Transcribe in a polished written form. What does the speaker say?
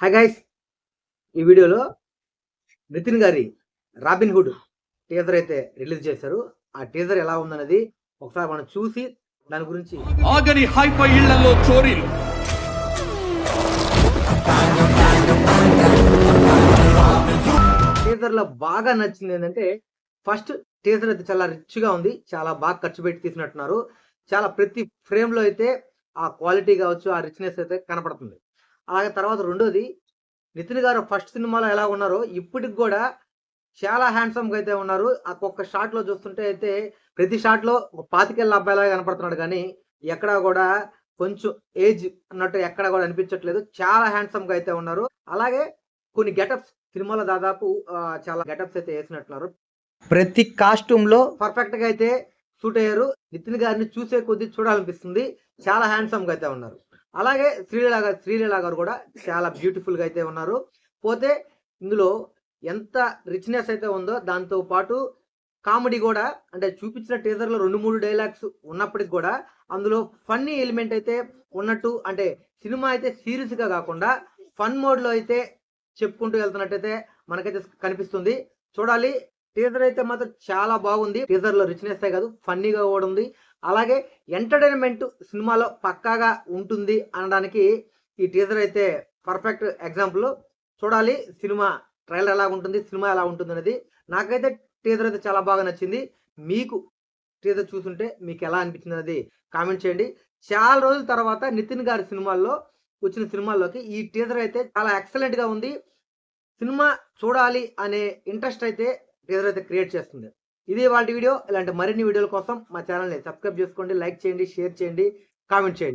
Hi guys, ఈ వీడియోలో నితిన్ గారి రాబిన్ హుడ్ టీజర్ అయితే రిలీజ్ చేశారు. ఆ టీజర్ ఎలా ఉందన్నది ఒకసారి మనం చూసి దాని గురించి ఆగని హైపై ఇళ్లలో చోరీలు, టీజర్ లో బాగా నచ్చింది ఏంటంటే ఫస్ట్ టీజర్ అయితే చాలా రిచ్ గా ఉంది. చాలా బాగా ఖర్చు పెట్టి తీసినట్టున్నారు. చాలా ప్రతి ఫ్రేమ్ లో అయితే ఆ క్వాలిటీ కావచ్చు, ఆ రిచ్నెస్ అయితే కనపడుతుంది. అలాగే తర్వాత రెండోది, నితిన్ గారు ఫస్ట్ సినిమాలో ఎలా ఉన్నారో ఇప్పటికి కూడా చాలా హ్యాండ్సమ్‌గా అయితే ఉన్నారు. ఒక్కొక్క షాట్‌లో చూస్తుంటే అయితే ప్రతి షాట్‌లో ఒక 25 అబ్బాయిలాగా కనపడుతున్నాడు గానీ, ఎక్కడా గూడా కొంచెం ఏజ్ అన్నట్టు ఎక్కడ గూడా అనిపించట్లేదు. చాలా హ్యాండ్సమ్‌గా అయితే ఉన్నారు. అలాగే కొన్ని గెటప్స్ సినిమాలో దాదాపు చాలా గెటప్స్ అయితే ఏసినట్టున్నారు. ప్రతి కాస్ట్యూమ్‌లో పర్ఫెక్ట్‌గా అయితే సూట్ అయ్యారు. నితిన్ గారిని చూసే కొద్దీ చూడాలనిపిస్తుంది. చాలా హ్యాండ్సమ్‌గా అయితే ఉన్నారు. అలాగే శ్రీలీల గారు కూడా చాలా బ్యూటిఫుల్‌గా అయితే ఉన్నారు. పోతే ఇందులో ఎంత రిచ్‌నెస్ అయితే ఉందో దాంతో పాటు కామెడీ గూడా, అంటే చూపించిన టీజర్‌లో 2, 3 డైలాగ్స్ ఉన్నప్పటికి గూడా అందులో ఫన్నీ ఎలిమెంట్ అయితే ఉన్నట్టు, అంటే సినిమా అయితే సీరియస్‌గా గాకుండా ఫన్ మోడ్‌లో అయితే చెప్పుకుంటూ వెళ్తున్నట్టయితే మనకైతే కనిపిస్తుంది. చూడాలి. టీజర్ అయితే మాత్రం చాలా బాగుంది. టీజర్‌లో రిచ్‌నెస్సే కాదు, ఫన్నీగా గూడా ఉంది. అలాగే ఎంటర్‌టైన్‌మెంట్ సినిమాలో పక్కాగా ఉంటుంది అనడానికి ఈ టీజర్ అయితే పర్ఫెక్ట్ ఎగ్జాంపుల్. చూడాలి సినిమా ట్రైలర్ ఎలాగుంటుంది, సినిమా ఎలా ఉంటుందనేది. నాకైతే టీజర్ అయితే చాలా బాగా నచ్చింది. మీకు టీజర్ చూసుంటే మీకెలా అనిపించిందనేది కామెంట్ చేయండి. చాలా రోజుల తర్వాత నితిన్ గారి సినిమాల్లో వచ్చిన సినిమాల్లోకి ఈ టీజర్ అయితే చాలా ఎక్సలెంట్‌గా ఉంది. సినిమా చూడాలి అనే ఇంట్రెస్ట్ అయితే టీజర్ అయితే క్రియేట్ చేస్తుంది. ఇది ఇవాల్టి వీడియో. ఇలాంటి మరిన్ని వీడియోల కోసం మా ఛానల్‌ని సబ్స్క్రైబ్ చేసుకోండి, లైక్ చేయండి, షేర్ చేయండి, కామెంట్ చేయండి.